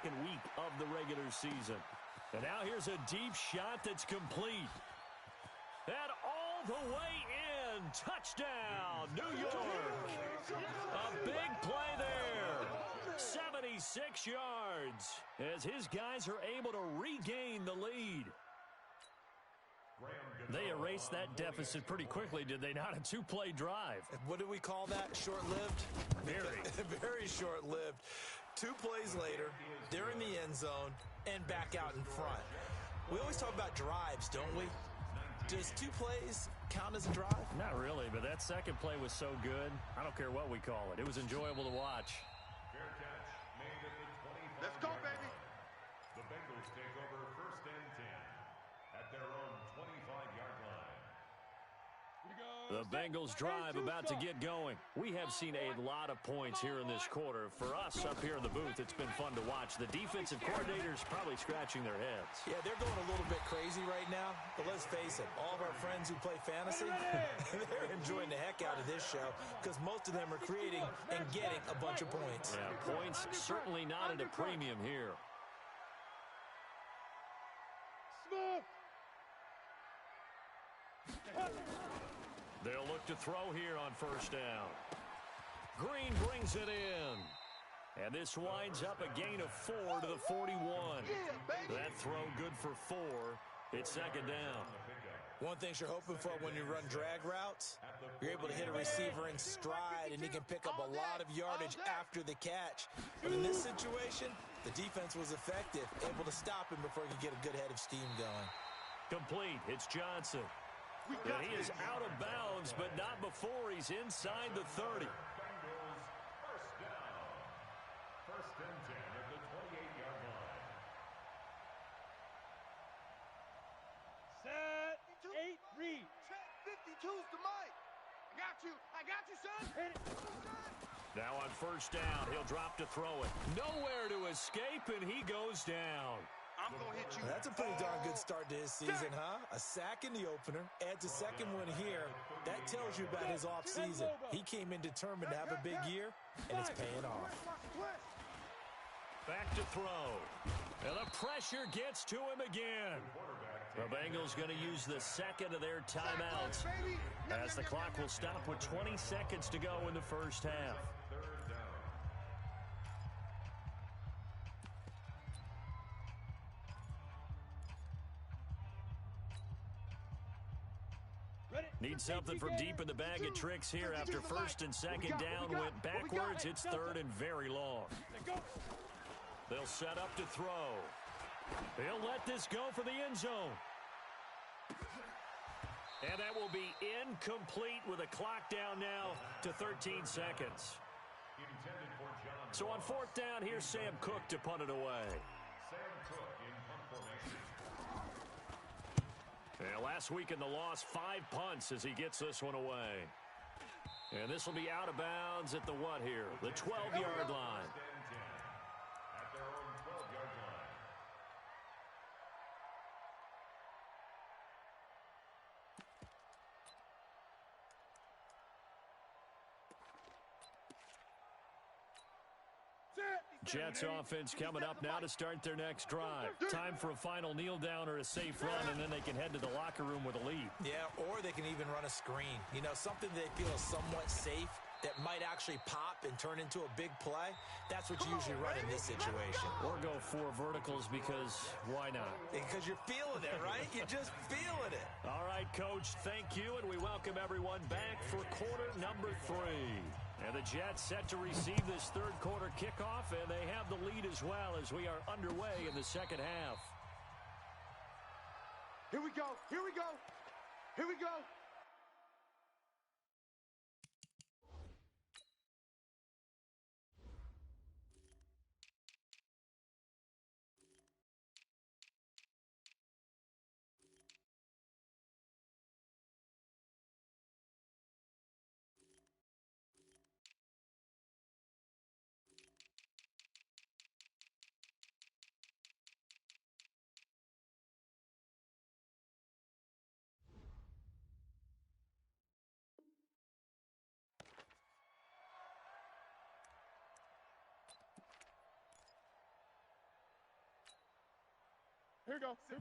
second week of the regular season. And now here's a deep shot that's complete. And all the way in. Touchdown, New York. A big play there. 76 yards as his guys are able to regain the lead. They erased that deficit pretty quickly, did they not? A two-play drive. What do we call that? Short-lived? Very. Very short-lived. 2 plays later, they're in the end zone and back out in front. We always talk about drives, don't we? Does 2 plays count as a drive? Not really, but that second play was so good. I don't care what we call it. It was enjoyable to watch. Fair catch made at the 25. Let's go, baby. The Bengals take over 1st and 10 at their own 25-yard line. The Bengals drive about to get going. We have seen a lot of points here in this quarter. For us up here in the booth, it's been fun to watch. The defensive coordinators probably scratching their heads. Yeah, they're going a little bit crazy right now. But let's face it, all of our friends who play fantasy, they're enjoying the heck out of this show because most of them are creating and getting a bunch of points. Yeah, points certainly not at a premium here. They'll look to throw here on 1st down. Green brings it in. And this winds up a gain of 4 to the 41. That throw good for 4. It's 2nd down. One thing you're hoping for when you run drag routes, you're able to hit a receiver in stride and he can pick up a lot of yardage after the catch. But in this situation, the defense was effective, able to stop him before he could get a good head of steam going. Complete. It's Johnson. And he is out of bounds, but not before he's inside the 30. Bengals 1st down. 1st and 10 at the 28-yard line. Set, 8, read. Check 52's the mic. I got you, son. Hit it. Now on 1st down, he'll drop to throw it. Nowhere to escape, and he goes down. I'm going to hit you. That's a pretty darn good start to his season, huh? A sack in the opener, adds a second one here. That tells you about his offseason. He came in determined to have a big year, and it's paying off. Back to throw. And the pressure gets to him again. The Bengals going to use the second of their timeouts as the clock will stop with 20 seconds to go in the 1st half. 3rd down. Need something from deep in the bag of tricks here after 1st and 2nd down went backwards. It's 3rd and very long. They'll set up to throw. They'll let this go for the end zone. And that will be incomplete with a clock down now to 13 seconds. Intended for John. So on 4th down, here's Sam Cook to punt it away. Sam Cook in punt formation. And last week in the loss, 5 punts as he gets this one away. And this will be out of bounds at the what here? The 12-yard line. At their own 12-yard line. Jets offense coming up now to start their next drive. Time for a final kneel down or a safe run, and then they can head to the locker room with a lead. Yeah, or they can even run a screen. You know, something they feel is somewhat safe that might actually pop and turn into a big play. That's what you usually run in this situation. Or go 4 verticals because why not? Because you're feeling it, right? You're just feeling it. All right, Coach, thank you, and we welcome everyone back for quarter number 3. And the Jets set to receive this 3rd quarter kickoff, and they have the lead as well as we are underway in the 2nd half. Here we go. Here we go. Here we go.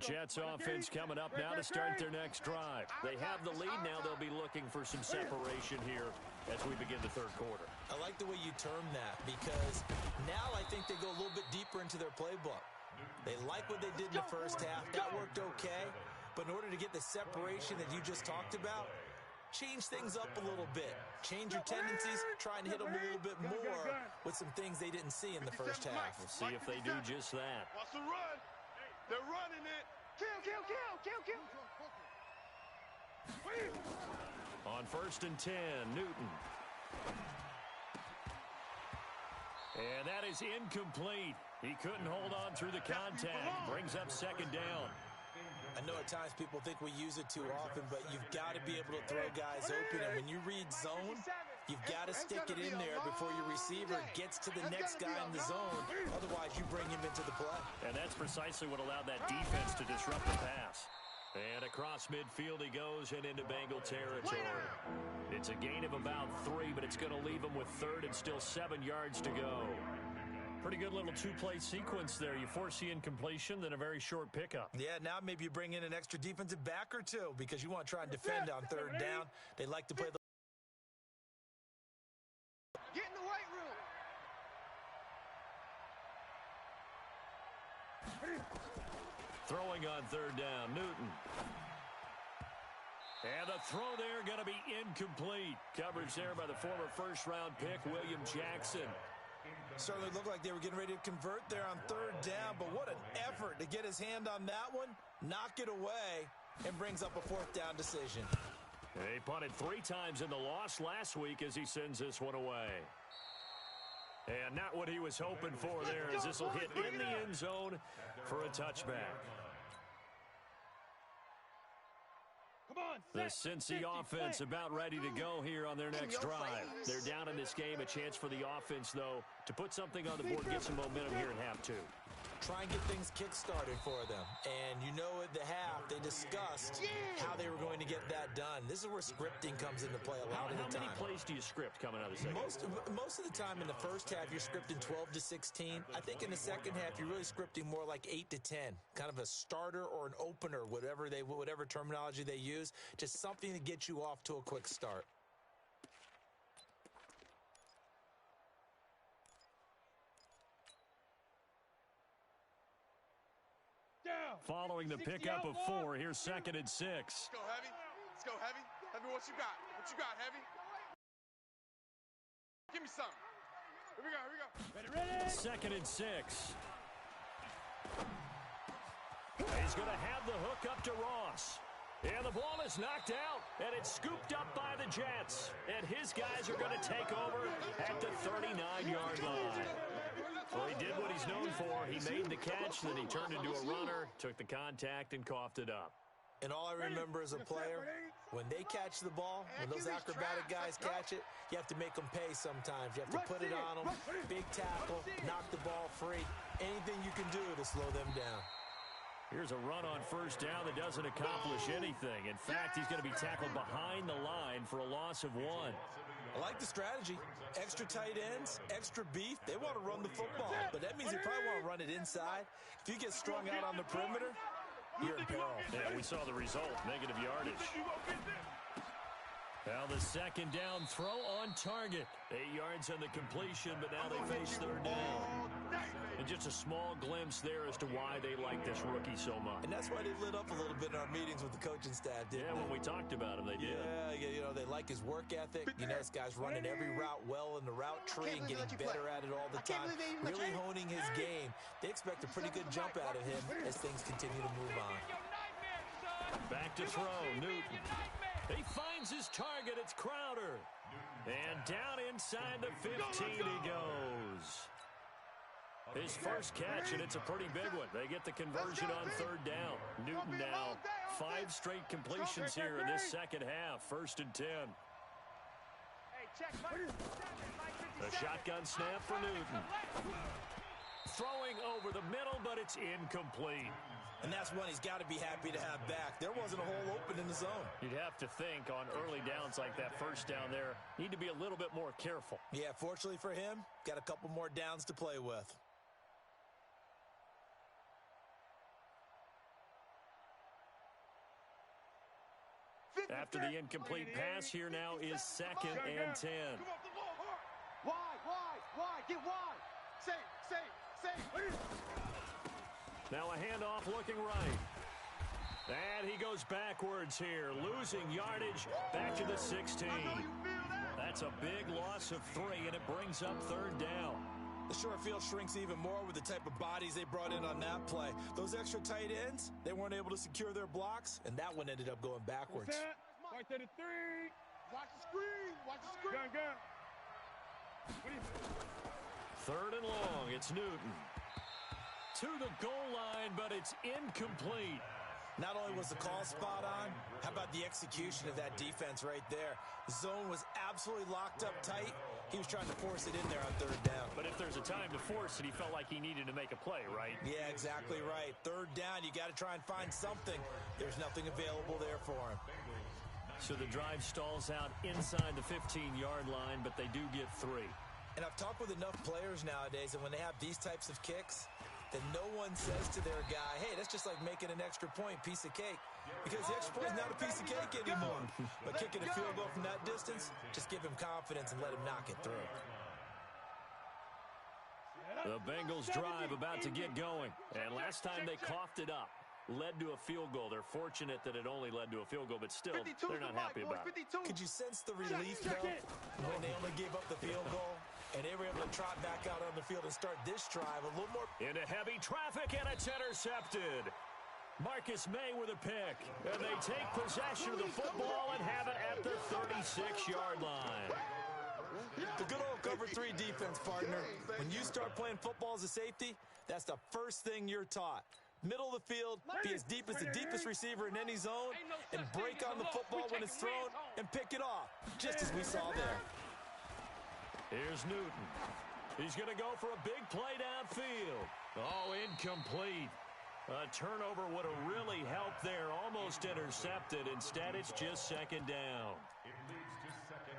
Jets offense coming up now to start their next drive. They have the lead now. They'll be looking for some separation here as we begin the third quarter. I like the way you term that because now I think they go a little bit deeper into their playbook. They like what they did in the first half. That worked okay. But in order to get the separation that you just talked about, change things up a little bit. Change your tendencies, try and hit them a little bit more with some things they didn't see in the first half. We'll see if they do just that. Watch the run. They're running it. Kill. On 1st and 10, Newton. And that is incomplete. He couldn't hold on through the contact. Brings up 2nd down. I know at times people think we use it too often, but you've got to be able to throw guys open. And when you read zone, you've got to stick it in there before your receiver gets to the next guy in the zone. Otherwise, you bring him into the play. And that's precisely what allowed that defense to disrupt the pass. And across midfield he goes and into Bengal territory. It's a gain of about 3, but it's going to leave him with 3rd and still 7 yards to go. Pretty good little two-play sequence there. You force the incompletion, then a very short pickup. Yeah, now maybe you bring in an extra defensive back or two because you want to try and defend on 3rd down. They like to play the... Get in the weight room. Throwing on 3rd down, Newton. And the throw there going to be incomplete. Coverage there by the former first-round pick, William Jackson. Certainly looked like they were getting ready to convert there on 3rd down, but what an effort to get his hand on that one, knock it away, and brings up a 4th down decision. He punted 3 times in the loss last week as he sends this one away. And not what he was hoping for there as this will hit in the end zone for a touchback. The Cincy offense about ready to go here on their next drive. They're down in this game. A chance for the offense, though, to put something on the board, get some momentum here in half 2. Try and get things kick-started for them. And you know at the half, they discussed how they were going to get that done. This is where scripting comes into play a lot of the time. How many plays do you script coming out of the second? Most of the time in the first half, you're scripting 12 to 16. I think in the second half, you're really scripting more like 8 to 10. Kind of a starter or an opener, whatever terminology they use. Just something to get you off to a quick start. Following the pickup of 4, here's 2nd and 6. Let's go, Heavy. Let's go, Heavy. Heavy, what you got? What you got, Heavy? Give me some. Here we go. Ready. 2nd and 6. He's going to have the hook up to Ross. And the ball is knocked out, and it's scooped up by the Jets. And his guys are going to take over at the 39-yard line. Well, he did what he's known for. He made the catch, then he turned into a runner, took the contact, and coughed it up. And all I remember as a player, when they catch the ball, when those acrobatic guys catch it, you have to make them pay sometimes. You have to put it on them, big tackle, knock the ball free. Anything you can do to slow them down. Here's a run on 1st down that doesn't accomplish anything. In fact, he's going to be tackled behind the line for a loss of 1. I like the strategy. Extra tight ends, extra beef. They want to run the football, but that means they probably want to run it inside. If you get strung out on the perimeter, you're in peril. Yeah, we saw the result, negative yardage. Now the 2nd down throw on target. 8 yards on the completion, but now they face 3rd down. And just a small glimpse there as to why they like this rookie so much. And that's why they lit up a little bit in our meetings with the coaching staff, didn't they? Yeah, when we talked about him, they did. Yeah, you know, they like his work ethic. You know, this guy's running every route well in the route tree and getting better at it all the time. Really honing his game. They expect a pretty good jump out of him as things continue to move on. Back to throw, Newton. He finds his target. It's Crowder. And down inside the 15 he goes. His first catch, and it's a pretty big one. They get the conversion on 3rd down. Newton now 5 straight completions here in this second half. 1st and 10. The shotgun snap for Newton. Throwing over the middle, but it's incomplete. And that's one he's got to be happy to have back. There wasn't a hole open in the zone. You'd have to think on early downs like that 1st down there, need to be a little bit more careful. Yeah, fortunately for him, got a couple more downs to play with. After the incomplete pass, here now is 2nd and 10. Wide, get wide. Safe. Now a handoff looking right. And he goes backwards here, losing yardage back to the 16. That's a big loss of 3, and it brings up 3rd down. The short field shrinks even more with the type of bodies they brought in on that play. Those extra tight ends, they weren't able to secure their blocks, and that one ended up going backwards. Right to the 3. Watch the screen. Gun. 3rd and long, it's Newton. To the goal line, but it's incomplete. Not only was the call spot on, how about the execution of that defense right there? The zone was absolutely locked up tight. He was trying to force it in there on 3rd down. But if there's a time to force it, he felt like he needed to make a play, right? Yeah, exactly right. 3rd down, you got to try and find something. There's nothing available there for him. So the drive stalls out inside the 15-yard line, but they do get 3. And I've talked with enough players nowadays, and when they have these types of kicks, then no one says to their guy, hey, that's just like making an extra point, piece of cake. Because the extra point is not a piece of cake anymore. But kicking a field goal from that distance, just give him confidence and let him knock it through. The Bengals drive about to get going. And last time they coughed it up, led to a field goal. They're fortunate that it only led to a field goal, but still, they're not happy about it. Could you sense the relief, though, when they only gave up the field goal? And they were able to trot back out on the field and start this drive a little more. Into heavy traffic, and it's intercepted. Marcus May with a pick. And they take possession of the football and have it at the 36-yard line. The good old cover 3 defense, partner. When you start playing football as a safety, that's the first thing you're taught. Middle of the field, be as deep as the deepest receiver in any zone, and break on the football when it's thrown and pick it off, just as we saw there. Here's Newton. He's going to go for a big play downfield. Oh, incomplete. A turnover would have really helped there. Almost intercepted. Instead, it's just 2nd down.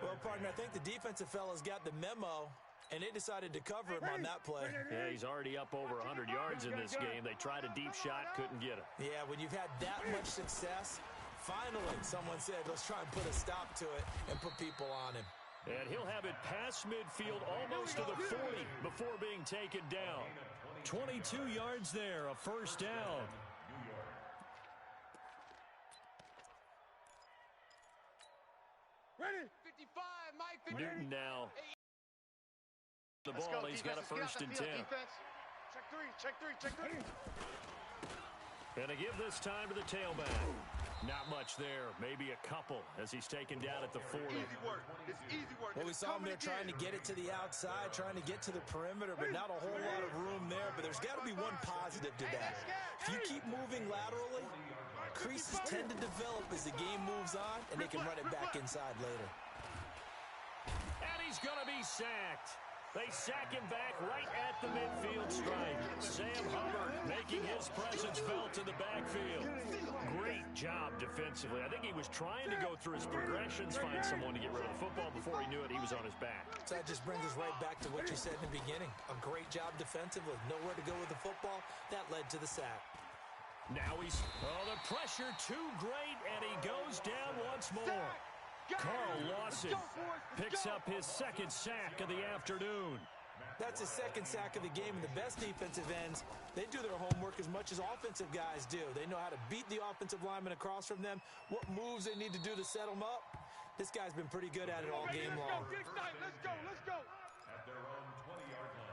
Well, partner, I think the defensive fellas got the memo, and they decided to cover him on that play. Yeah, he's already up over 100 yards in this game. They tried a deep shot, couldn't get it. Yeah, when you've had that much success, finally someone said, let's try and put a stop to it and put people on him. And he'll have it past midfield almost to the 40 before being taken down. 22 yards there, a 1st down. Ready? 55, Mike. Newton now. The ball, he's got a 1st and 10. Check three. And to give this time to the tailback. Not much there, maybe a couple as he's taken down at the 40. Easy work. It's easy work. Well, we saw him there trying to get it to the outside, trying to get to the perimeter, but not a whole lot of room there. But there's got to be one positive to that. If you keep moving laterally, creases tend to develop as the game moves on, and they can run it back inside later. And he's going to be sacked. They sack him back right at the midfield stripe. Sam Hubbard making his presence felt in the backfield. Great job defensively. I think he was trying to go through his progressions, find someone to get rid of the football. Before he knew it, he was on his back. So that just brings us right back to what you said in the beginning. A great job defensively. Nowhere to go with the football. That led to the sack. Now the pressure too great, and he goes down once more. Carl Lawson picks up his 2nd sack of the afternoon. That's his 2nd sack of the game, and the best defensive ends, they do their homework as much as offensive guys do. They know how to beat the offensive lineman across from them, what moves they need to do to set them up. This guy's been pretty good at it all game long. Let's go. At their own 20-yard line.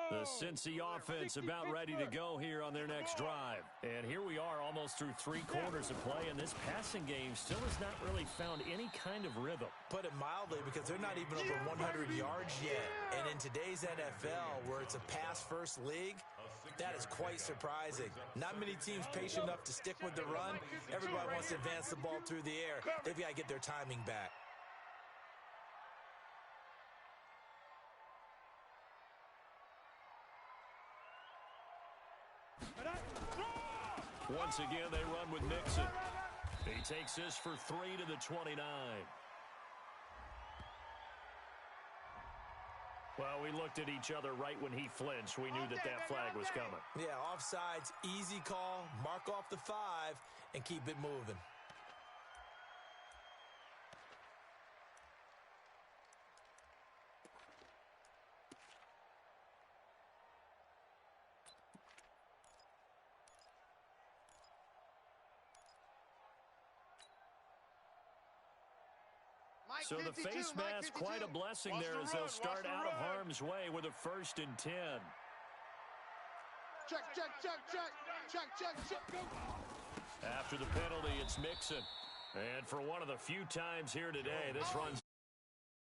The Cincy offense about ready to go here on their next drive. And here we are almost through 3 quarters of play, and this passing game still has not really found any kind of rhythm. Put it mildly, because they're not even over 100 yards yet. And in today's NFL, where it's a pass-first league, that is quite surprising. Not many teams patient enough to stick with the run. Everybody wants to advance the ball through the air. They've got to get their timing back. Once again, they run with Nixon. He takes this for 3 to the 29. Well, we looked at each other right when he flinched. We knew that flag was coming. Yeah, offsides, easy call, mark off the 5, and keep it moving. So the face mask, quite a blessing there as they'll start out of harm's way with a 1st and 10. Check, check, check, check, check, check, check, go. After the penalty, it's Mixon. And for one of the few times here today, this runs